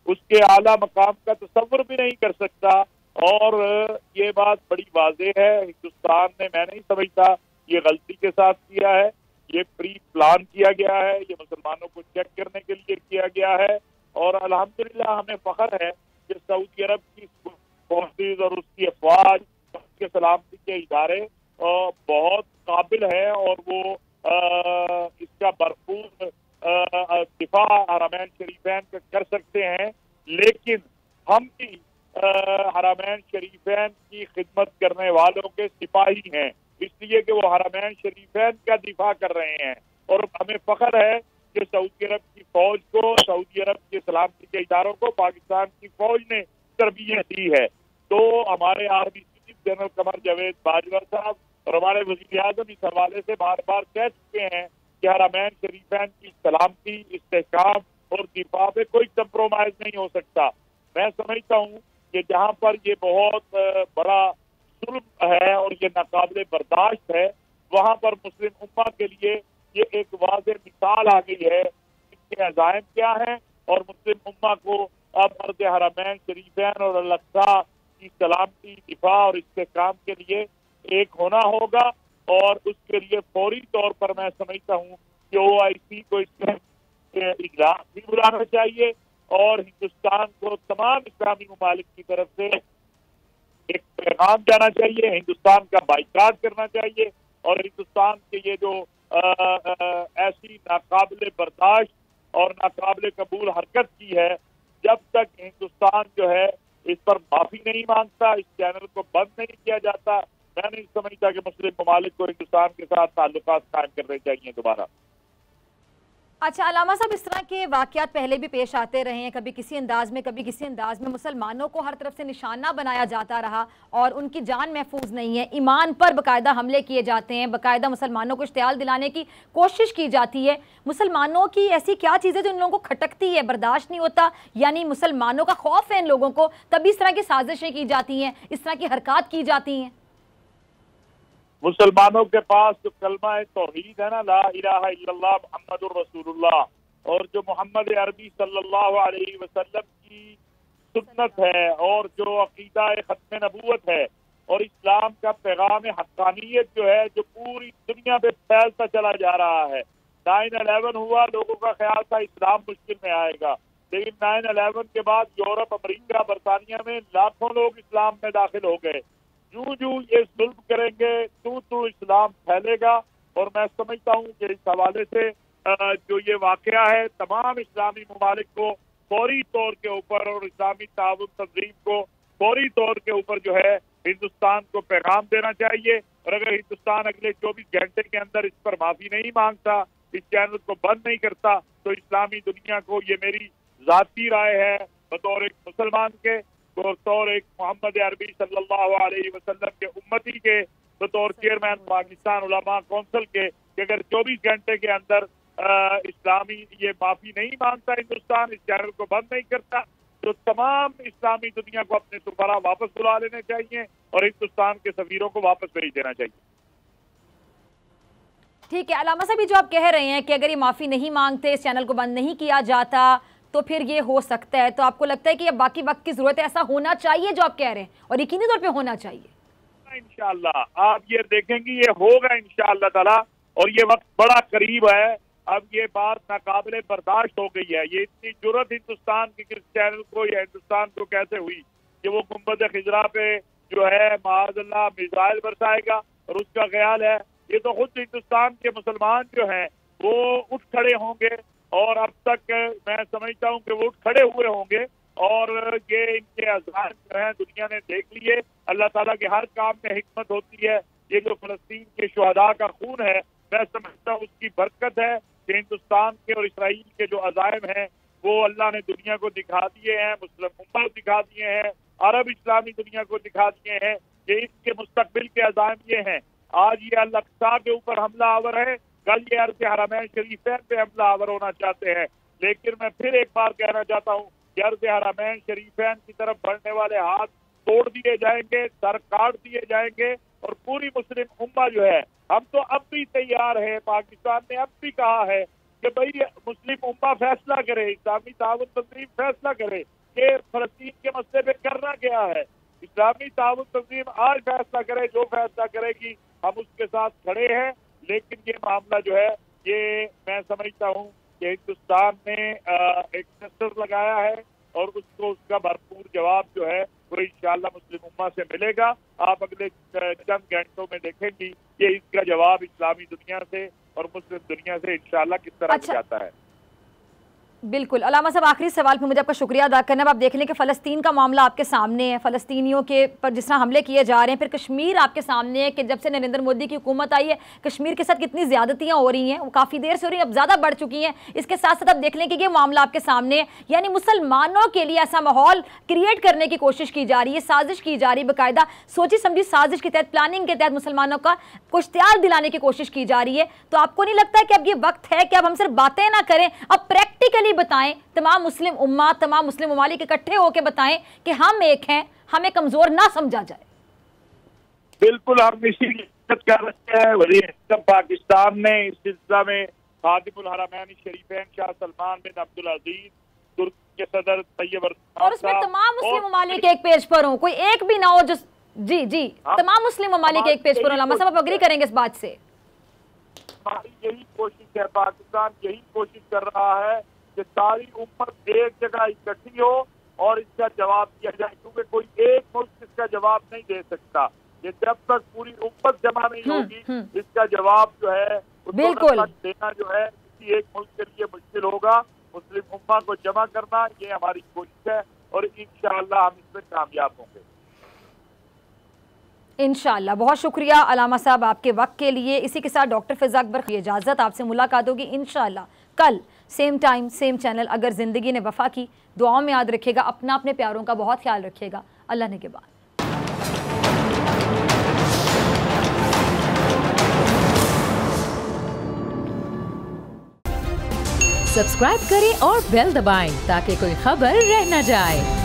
उसके आला मकाम का तसव्वुर भी नहीं कर सकता। और ये बात बड़ी वाज़ेह है, हिंदुस्तान ने, मैं नहीं समझता ये गलती के साथ किया है, ये प्री प्लान किया गया है, ये मुसलमानों को चेक करने के लिए किया गया है। और अल्हम्दुलिल्लाह हमें फख्र है कि सऊदी अरब की फोर्सेज और उसकी अफवाज, उसके सलामती के इदारे बहुत काबिल है और वो इसका भरपूर दिफा हरमैन शरीफैन का कर सकते हैं। लेकिन हम भी हरमैन शरीफैन की खिदमत करने वालों के सिपाही हैं, इसलिए कि वो हरमैन शरीफैन का दिफा कर रहे हैं। और हमें फख्र है कि सऊदी अरब की फौज को, सऊदी अरब के सलामती के इदारों को पाकिस्तान की फौज ने तरबियत दी है। तो हमारे army chief general Qamar Javed Bajwa साहब और हमारे वज़ीर आज़म इस हवाले से बार बार कह चुके हैं कि हरमैन शरीफैन की सलामती, इस्तेहकाम और दिफा पे कोई कंप्रोमाइज नहीं हो सकता। मैं समझता हूँ कि जहाँ पर ये बहुत बड़ा जुल्म है और ये नाकाबिले बर्दाश्त है, वहाँ पर मुस्लिम उम्मा के लिए ये एक वाज़ेह मिसाल आ गई है इनके अज़ाइम क्या है, और मुस्लिम उम्मा को अब अर्ज़ हरमैन शरीफैन और अल-अक़सा की सलामती, दिफा और इस्तेहकाम के लिए एक होना होगा। और उसके लिए फौरी तौर पर मैं समझता हूँ कि OIC को इसमें इजलास भी बुलाना चाहिए और हिंदुस्तान को तमाम इस्लामी ममालिक की तरफ से एक पैगाम जाना चाहिए, हिंदुस्तान का बाइकाट करना चाहिए और हिंदुस्तान के ये जो ऐसी नाकाबिले बर्दाश्त और नाकाबिले कबूल हरकत की है, जब तक हिंदुस्तान जो है इस पर माफी नहीं मांगता, इस चैनल को बंद नहीं किया जाता, मैं नहीं समझता कि मुस्लिम ममालिक को हिंदुस्तान के साथ ताल्लुकात कायम करने चाहिए दोबारा। अच्छा अलामा साहब, इस तरह के वाक़यात पहले भी पेश आते रहे हैं, कभी किसी अंदाज में कभी किसी अंदाज में मुसलमानों को हर तरफ से निशाना बनाया जाता रहा और उनकी जान महफूज नहीं है, ईमान पर बाकायदा हमले किए जाते हैं, बाकायदा मुसलमानों को इश्तियाल दिलाने की कोशिश की जाती है। मुसलमानों की ऐसी क्या चीज़ें जो इन लोगों को खटकती है, बर्दाश्त नहीं होता, यानी मुसलमानों का खौफ है इन लोगों को, तभी इस तरह की साजिशें की जाती हैं, इस तरह की हरकत की जाती हैं। मुसलमानों के पास जो कलमा तौहीद है ना, ला इलाहा इल्लल्लाह मुहम्मदुर रसूलुल्लाह, और जो मोहम्मद अरबी सल्लल्लाहु अलैहि वसल्लम की सुन्नत है और जो अकीदा खत्म नबूवत है और इस्लाम का पैगाम हक्कानियत जो है, जो पूरी दुनिया पे फैलता चला जा रहा है। 9/11 हुआ, लोगों का ख्याल था इस्लाम मुश्किल में आएगा, लेकिन 9/11 के बाद यूरोप, अमेरिका, बरतानिया में लाखों लोग इस्लाम में दाखिल हो गए। जूं जूं ये जुल्म करेंगे तू इस्लाम फैलेगा। और मैं समझता हूँ कि इस हवाले से जो ये वाकया है, तमाम इस्लामी ममालिक को फौरी तौर के ऊपर और इस्लामी ताउन तंजीम को फौरी तौर के ऊपर जो है हिंदुस्तान को पैगाम देना चाहिए। और अगर हिंदुस्तान अगले 24 घंटे के अंदर इस पर माफी नहीं मांगता, इस चैनल को बंद नहीं करता, तो इस्लामी दुनिया को, ये मेरी जाती राय है बतौर एक मुसलमान के, बतौर एक मोहम्मद अरबी सल्लल्लाहु अलैहि वसल्लम के उम्मती के, बतौर चेयरमैन पाकिस्तान उलमा कौंसिल के, कि अगर 24 घंटे के अंदर इस्लामी ये माफी नहीं मांगता, हिंदुस्तान इस चैनल को बंद नहीं करता, तो तमाम इस्लामी दुनिया को अपने सफरा वापस बुला लेने चाहिए और हिंदुस्तान के सफीरों को वापस भेज देना चाहिए। ठीक है अलामा साहब, जो आप कह रहे हैं कि अगर ये माफी नहीं मांगते, इस चैनल को बंद नहीं किया जाता, तो फिर ये हो सकता है, तो आपको लगता है कि अब बाकी वक्त की जरूरत है, ऐसा होना चाहिए जो आप कह रहे हैं, और यकीनी तौर पे होना चाहिए। इंशाअल्लाह आप ये देखेंगे ये होगा इंशाअल्लाह ताला, और ये वक्त बड़ा करीब है। अब ये बात नाकाबिले बर्दाश्त हो गई है। ये इतनी जुर्रत हिंदुस्तान की किस चैनल को या हिंदुस्तान को कैसे हुई कि वो गुंबद खिजरा पे जो है माअज़ल्लाह मिसाइल बरसाएगा, और उसका ख्याल है ये तो खुद हिंदुस्तान के मुसलमान जो हैं वो उठ खड़े होंगे, और अब तक मैं समझता हूँ कि वो उठ खड़े हुए होंगे, और ये इनके अज़ाम जो है दुनिया ने देख लिए। अल्लाह ताला के हर काम में हिकमत होती है। ये जो फलस्तीन के शुहदा का खून है, मैं समझता हूँ उसकी बरकत है कि हिंदुस्तान के और इसराइल के जो अज़ाइम हैं वो अल्लाह ने दुनिया को दिखा दिए हैं, मुस्लिम उम्मत को दिखा दिए हैं, अरब इस्लामी दुनिया को दिखा दिए हैं कि इसके मुस्तकबिल के अज़ाइम ये हैं। आज ये अल-अक़सा के ऊपर हमला आवर है, कल ये अर्ज़ हरमैन शरीफैन पे हमला आवर होना चाहते हैं। लेकिन मैं फिर एक बार कहना चाहता हूँ कि अर्ज़ हरमैन शरीफैन की तरफ बढ़ने वाले हाथ तोड़ दिए जाएंगे, सर काट दिए जाएंगे, और पूरी मुस्लिम उम्मा जो है, हम तो अब भी तैयार है, पाकिस्तान ने अब भी कहा है कि भाई मुस्लिम उम्मा फैसला करे, इस्लामी ताउन तंजीम फैसला करे कि फलस्तीन के मसले पे करना क्या है। इस्लामी ताउन तंजीम आज फैसला करे, जो फैसला करेगी हम उसके साथ खड़े हैं। लेकिन ये मामला जो है, ये मैं समझता हूँ कि हिंदुस्तान ने एक शस्त्र लगाया है, और उसको उसका भरपूर जवाब जो है वो इंशाअल्लाह मुस्लिम उम्मा से मिलेगा। आप अगले चंद घंटों में देखेंगी कि इसका जवाब इस्लामी दुनिया से और मुस्लिम दुनिया से इंशाअल्लाह किस तरह जाता है। बिल्कुल। अलामा साहब, आखिरी सवाल पे मुझे आपका शुक्रिया अदा करना है। आप देख लें कि फ़लस्तीन का मामला आपके सामने है, फ़लस्तीनियों के पर जिस तरह हमले किए जा रहे हैं, फिर कश्मीर आपके सामने है कि जब से नरेंद्र मोदी की हुकूमत आई है कश्मीर के साथ कितनी ज़्यादतियाँ हो रही हैं, वो काफ़ी देर से हो रही हैं, अब ज़्यादा बढ़ चुकी हैं। इसके साथ साथ आप देख लें कि ये मामला आपके सामने है, यानी मुसलमानों के लिए ऐसा माहौल क्रिएट करने की कोशिश की जा रही है, साजिश की जा रही है, बाकायदा सोची समझी साजिश के तहत, प्लानिंग के तहत मुसलमानों का इश्तियार दिलाने की कोशिश की जा रही है। तो आपको नहीं लगता है कि अब ये वक्त है कि अब हम सिर्फ बातें ना करें, अब प्रैक्टिकली बताएं, तमाम मुस्लिम उम्मा, तमाम मुस्लिम ममालिक इकट्ठे होकर बताएं कि हम एक हैं, हमें कमजोर ना समझा जाए? बिल्कुल, हम इसी कर रहे हैं। वज़ीर आज़म पाकिस्तान ने इस सिलसिला में खादिमुल हरमैन शरीफैन शाह सलमान बिन अब्दुल अजीज, तुर्की के सदर तैयब एर्दोगान, और उसमें तमाम मुस्लिम ममालिक एक पेज पर हो, कोई एक भी ना हो जो जी तमाम मुस्लिम ममालिक एक पेज पर हो। अलामा साहब, आप अग्री करेंगे इस बात से? हमारी यही कोशिश है, पाकिस्तान यही कोशिश कर रहा है कि सारी उम्मत एक जगह इकट्ठी हो और इसका जवाब दिया जाए, क्योंकि कोई एक मुल्क इसका जवाब नहीं दे सकता। ये जब तक पूरी उम्मत जमा नहीं होगी, इसका जवाब जो है बिल्कुल देना जो है किसी एक मुल्क के लिए मुश्किल होगा। मुस्लिम उम्मा को जमा करना ये हमारी कोशिश है और इंशाअल्लाह हम इसमें कामयाब होंगे इंशाअल्लाह। बहुत शुक्रिया अलामा साहब आपके वक्त के लिए। इसी के साथ डॉक्टर फ़िज़ा अकबर की इजाज़त, आपसे मुलाकात होगी इंशाअल्लाह कल सेम टाइम सेम चैनल। अगर ज़िंदगी ने वफ़ा की, दुआओं में याद रखिएगा, अपना अपने प्यारों का बहुत ख्याल रखिएगा। अल्लाह ने के बाद सब्सक्राइब करें और बेल दबाएं ताकि कोई खबर रह न जाए।